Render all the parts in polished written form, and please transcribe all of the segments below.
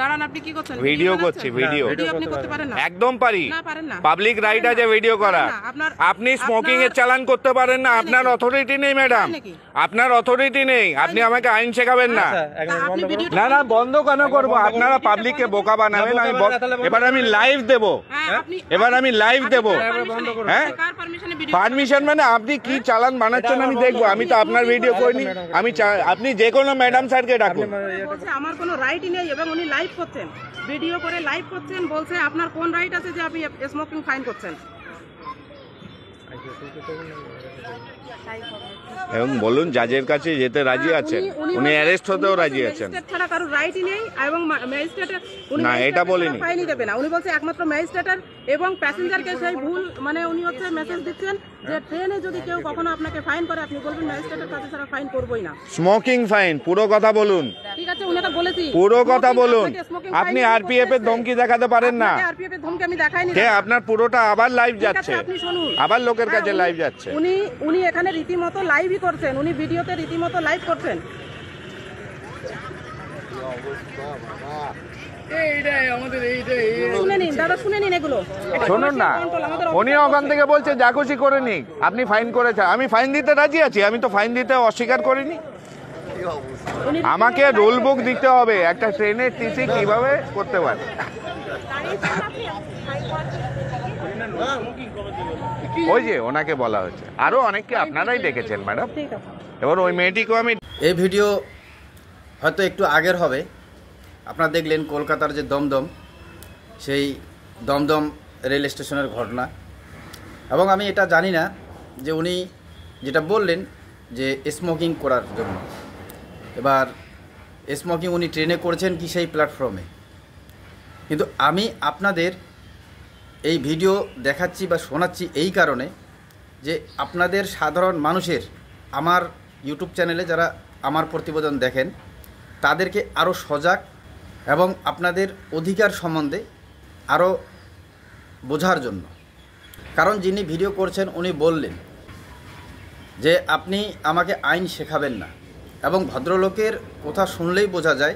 দাঁড়ান, আপনি কি করছেন? ভিডিও করছি, ভিডিও আপনি করতে পারেন না? একদম পারি। না, পারেন না। পাবলিক রাইট আছে ভিডিও করা। আপনি স্মোকিং এর চালান করতে পারেন না, আপনার অথরিটি নেই ম্যাডাম, আপনার অথরিটি নেই। আপনি আমাকে আইন শেখাবেন না। না না, বন্ধ কেন করবো? আপনারা পাবলিককে বোকা বানাবেন। এবার আমি লাইভ দেব, এবার আমি লাইভ দেব। হ্যাঁ, পারমিশন মানে আপনি কি চালান বানাচ্ছেন আমি দেখবো। আমি তো আপনার ভিডিও করিনি। আপনি যে কোনো ম্যাডাম স্যারকে ডাকুন। আমার কোনো রাইটই নেই এবং উনি লাইভ করছেন, ভিডিও করে লাইভ করছেন। বলছে আপনার কোন রাইট আছে যে আপনি স্মোকিং ফাইন করছেন? এবং বলুন জাজের কাছে যেতে রাজি আছেন? উনি অ্যারেস্ট হতেও রাজি আছেন? ছাড়া কারো রাইটই নেই এবং ম্যাজিস্ট্রেটের না, এটা বলেনি। ফাইনই দেবে না। উনি বলছে একমাত্র ম্যাজিস্ট্রেটের এবং প্যাসেঞ্জারকে সেই ভুল, মানে উনি হচ্ছে মেসেজ দিচ্ছেন যে ট্রেনে যদি কেউ কখনো আপনাকে ফাইন করে আপনি বলবেন ম্যাজিস্ট্রেটের কাছে ছাড়া ফাইন করবই না। স্মোকিং ফাইন, পুরো কথা বলুন। ঠিক আছে, উনি তো বলেছি, পুরো কথা বলুন। আপনি আরপিএফ এর ধমকি দেখাতে পারেন না। আরপিএফ এর ধমকি আমি দেখাইনি। আপনার পুরোটা আবার লাইভ যাচ্ছে, আপনি শুনুন, আবার লোকের কাছে লাইভ যাচ্ছে। উনি এখানে রীতিমতো লাইভই করছেন, উনি ভিডিওতে রীতিমতো লাইভ করছেন। শুনুন না, উনি ওখান থেকে বলছে যা খুশি করে নিক, আপনি ফাইন করেছেন। আমি ফাইন দিতে রাজি আছি, আমি তো ফাইন দিতে অস্বীকার করিনি। আমাকে রুল বুক দিতে হবে একটা ট্রেনের টিসি কিভাবে করতে পারে। ওই যে ওনাকে বলা হচ্ছে, আরো অনেককে আপনারাই দেখেছেন ম্যাডাম। এবার ওই মেয়েটিকেও আমি, এই ভিডিও হয়তো একটু আগের হবে। আপনারা দেখলেন কলকাতার যে দমদম, সেই দমদম রেল স্টেশনের ঘটনা। এবং আমি এটা জানি না যে উনি যেটা বললেন যে স্মোকিং করার জন্য, এবার স্মোকিং উনি ট্রেনে করেছেন কি সেই প্ল্যাটফর্মে, কিন্তু আমি আপনাদের এই ভিডিও দেখাচ্ছি বা শোনাচ্ছি এই কারণে যে আপনাদের সাধারণ মানুষের, আমার ইউটিউব চ্যানেলে যারা আমার প্রতিবেদন দেখেন তাদেরকে আরও সজাগ এবং আপনাদের অধিকার সম্বন্ধে আরও বোঝার জন্য। কারণ যিনি ভিডিও করছেন উনি বললেন যে আপনি আমাকে আইন শেখাবেন না, এবং ভদ্রলোকের কথা শুনলেই বোঝা যায়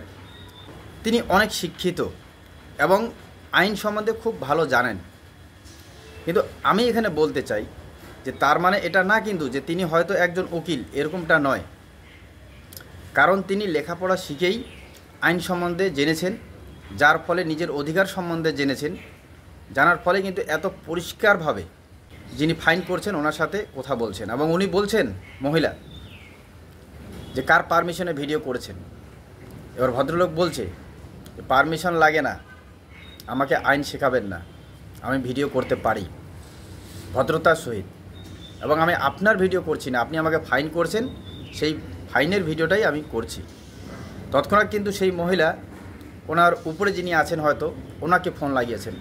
তিনি অনেক শিক্ষিত এবং আইন সম্বন্ধে খুব ভালো জানেন। কিন্তু আমি এখানে বলতে চাই যে তার মানে এটা না কিন্তু যে তিনি হয়তো একজন উকিল, এরকমটা নয়। কারণ তিনি লেখাপড়া শিখেই আইন সম্বন্ধে জেনেছেন, যার ফলে নিজের অধিকার সম্বন্ধে জেনেছেন। জানার ফলে কিন্তু এত পরিষ্কারভাবে যিনি ফাইন করছেন ওনার সাথে কথা বলছেন, এবং উনি বলছেন মহিলা যে কার পারমিশনে ভিডিও করেছেন। এবার ভদ্রলোক বলছে যে পারমিশন লাগে না, আমাকে আইন শেখাবেন না, আমি ভিডিও করতে পারি ভদ্রতার সহিত, এবং আমি আপনার ভিডিও করছি না, আপনি আমাকে ফাইন করছেন, সেই ফাইনের ভিডিওটাই আমি করছি। তৎক্ষণাৎ কিন্তু সেই মহিলা ওনার উপরে যিনি আছেন হয়তো ওনাকে ফোন লাগিয়েছেন।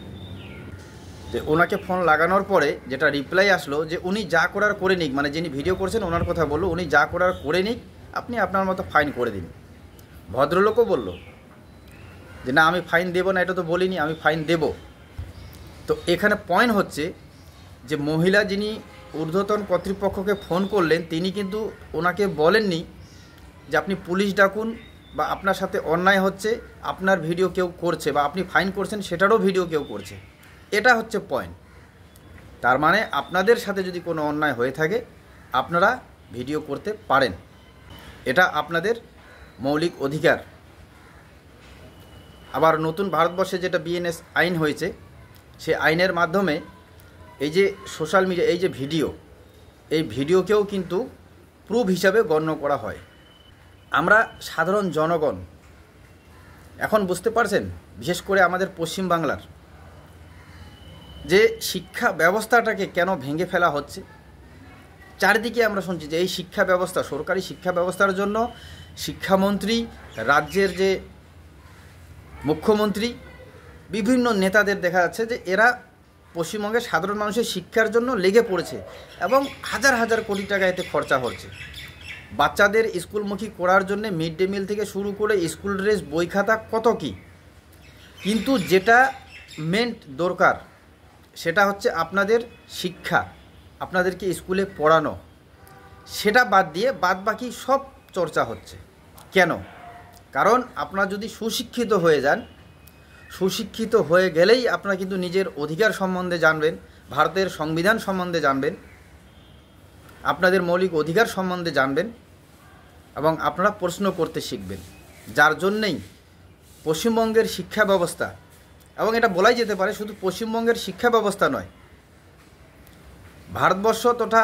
যে ওনাকে ফোন লাগানোর পরে যেটা রিপ্লাই আসলো যে উনি যা করার করে নিক, মানে যিনি ভিডিও করছেন ওনার কথা বললো, উনি যা করার করে নিক, আপনি আপনার মতো ফাইন করে দিন। ভদ্রলোকও বলল যে না আমি ফাইন দেব না, এটা তো বলিনি, আমি ফাইন দেব। তো এখানে পয়েন্ট হচ্ছে যে মহিলা যিনি ঊর্ধ্বতন কর্তৃপক্ষকে ফোন করলেন তিনি কিন্তু ওনাকে বলেননি যে আপনি পুলিশ ডাকুন বা আপনার সাথে অন্যায় হচ্ছে, আপনার ভিডিও কেউ করছে বা আপনি ফাইন করছেন সেটারও ভিডিও কেউ করছে। এটা হচ্ছে পয়েন্ট। তার মানে আপনাদের সাথে যদি কোনো অন্যায় হয়ে থাকে আপনারা ভিডিও করতে পারেন, এটা আপনাদের মৌলিক অধিকার। আবার নতুন ভারতবর্ষে যেটা বিএনএস আইন হয়েছে, সে আইনের মাধ্যমে এই যে সোশ্যাল মিডিয়া, এই যে ভিডিও, এই ভিডিওকেও কিন্তু প্রুফ হিসাবে গণ্য করা হয়। আমরা সাধারণ জনগণ এখন বুঝতে পারছেন, বিশেষ করে আমাদের পশ্চিমবাংলার যে শিক্ষা ব্যবস্থাটাকে কেন ভেঙে ফেলা হচ্ছে। চারিদিকে আমরা শুনছি যে এই শিক্ষা ব্যবস্থা, সরকারি শিক্ষা ব্যবস্থার জন্য শিক্ষামন্ত্রী, রাজ্যের যে মুখ্যমন্ত্রী, বিভিন্ন নেতাদের দেখা যাচ্ছে যে এরা পশ্চিমবঙ্গের সাধারণ মানুষের শিক্ষার জন্য লেগে পড়েছে এবং হাজার হাজার কোটি টাকা এতে খরচা হচ্ছে। বাচ্চাদের স্কুলমুখী করার জন্য মিড ডে মিল থেকে শুরু করে স্কুল ড্রেস, বই খাতা, কত কি। কিন্তু যেটা মেন দরকার সেটা হচ্ছে আপনাদের শিক্ষা, আপনাদেরকে স্কুলে পড়ানো, সেটা বাদ দিয়ে বাদ বাকি সব চর্চা হচ্ছে। কেন? কারণ আপনারা যদি সুশিক্ষিত হয়ে যান সুশিক্ষিত হয়ে গেলেই আপনারা কিন্তু নিজের অধিকার সম্বন্ধে জানবেন, ভারতের সংবিধান সম্বন্ধে জানবেন, আপনাদের মৌলিক অধিকার সম্বন্ধে জানবেন এবং আপনারা প্রশ্ন করতে শিখবেন। যার জন্যেই পশ্চিমবঙ্গের শিক্ষা ব্যবস্থা, এবং এটা বলাই যেতে পারে শুধু পশ্চিমবঙ্গের শিক্ষা ব্যবস্থা নয়, ভারতবর্ষ তথা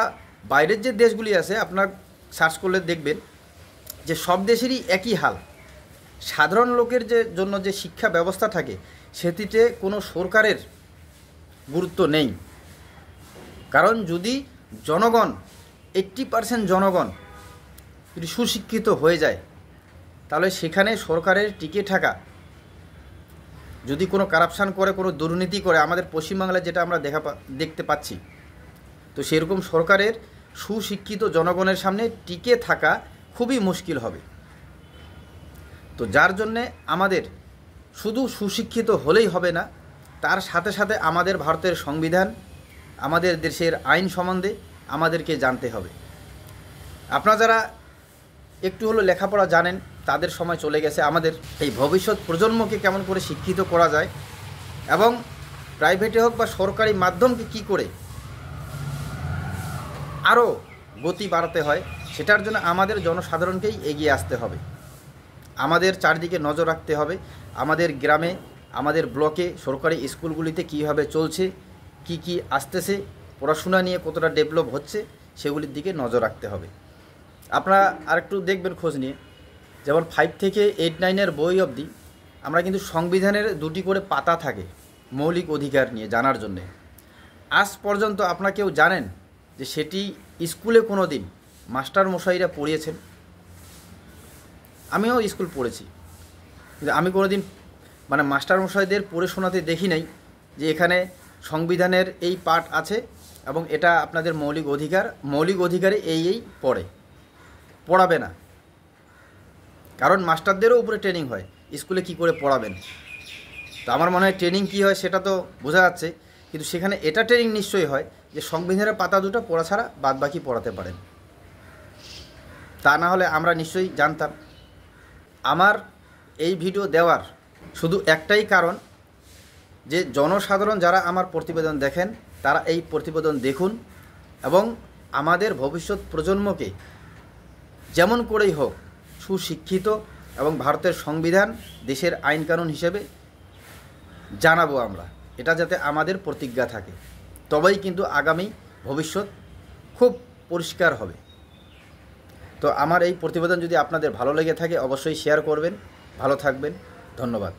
বাইরের যে দেশগুলি আছে আপনার সার্চ করলে দেখবেন যে সব দেশেরই একই হাল। সাধারণ লোকের জন্য যে শিক্ষা ব্যবস্থা থাকে সেটিতে কোনো সরকারের গুরুত্ব নেই। কারণ যদি জনগণ 80% জনগণ যদি সুশিক্ষিত হয়ে যায় তাহলে সেখানে সরকারের টিকে থাকা, যদি কোনো কারাপশান করে, কোনো দুর্নীতি করে, আমাদের পশ্চিমবাংলায় যেটা আমরা দেখতে পাচ্ছি, তো সেরকম সরকারের সুশিক্ষিত জনগণের সামনে টিকে থাকা খুবই মুশকিল হবে। তো যার জন্যে আমাদের শুধু সুশিক্ষিত হলেই হবে না, তার সাথে সাথে আমাদের ভারতের সংবিধান, আমাদের দেশের আইন সম্বন্ধে আমাদেরকে জানতে হবে। আপনারা যারা একটু হলো লেখাপড়া জানেন তাদের সময় চলে গেছে আমাদের এই ভবিষ্যৎ প্রজন্মকে কেমন করে শিক্ষিত করা যায় এবং প্রাইভেটে হোক বা সরকারি মাধ্যমকে কি করে আরও গতি বাড়াতে হয়, সেটার জন্য আমাদের জনসাধারণকেই এগিয়ে আসতে হবে। আমাদের চারদিকে নজর রাখতে হবে। আমাদের গ্রামে, আমাদের ব্লকে, সরকারি স্কুলগুলিতে কীভাবে চলছে, কি আসতেছে, পড়াশোনা নিয়ে কতটা ডেভেলপ হচ্ছে, সেগুলির দিকে নজর রাখতে হবে। আপনারা আরেকটু দেখবেন খোঁজ নিয়ে, যেমন 5 থেকে 8, 9 বই অবধি আমরা কিন্তু সংবিধানের 2টি করে পাতা থাকে মৌলিক অধিকার নিয়ে জানার জন্যে। আজ পর্যন্ত আপনারা কেউ জানেন যে সেটি স্কুলে কোনো দিন মাস্টার মশাইরা পড়িয়েছেন? আমিও স্কুল পড়েছি, কিন্তু আমি কোনো দিন মাস্টার মশাইদের পড়ে শোনাতে দেখি নাই যে এখানে সংবিধানের এই পার্ট আছে এবং এটা আপনাদের মৌলিক অধিকারে এই পড়াবে না। কারণ মাস্টারদেরও উপরে ট্রেনিং হয়, স্কুলে কি করে পড়াবেন। তো আমার মনে হয় ট্রেনিং কী হয় সেটা তো বোঝা যাচ্ছে, কিন্তু সেখানে এটা ট্রেনিং নিশ্চয়ই হয় যে সংবিধানের পাতা 2টা পড়া ছাড়া বাদবাকি পড়াতে পারেন। তা না হলে আমরা নিশ্চয়ই জানতাম। আমার এই ভিডিও দেওয়ার শুধু একটাই কারণ যে জনসাধারণ যারা আমার প্রতিবেদন দেখেন তারা এই প্রতিবেদন দেখুন এবং আমাদের ভবিষ্যৎ প্রজন্মকে যেমন করেই হোক সুশিক্ষিত এবং ভারতের সংবিধান দেশের আইন কানুন হিসেবে জানাবো আমরা, এটা যাতে আমাদের প্রতিজ্ঞা থাকে। তবেই কিন্তু আগামী ভবিষ্যৎ খুব পরিষ্কার হবে। তো আমার এই প্রতিবেদন যদি আপনাদের ভালো লেগে থাকে অবশ্যই শেয়ার করবেন। ভালো থাকবেন, ধন্যবাদ।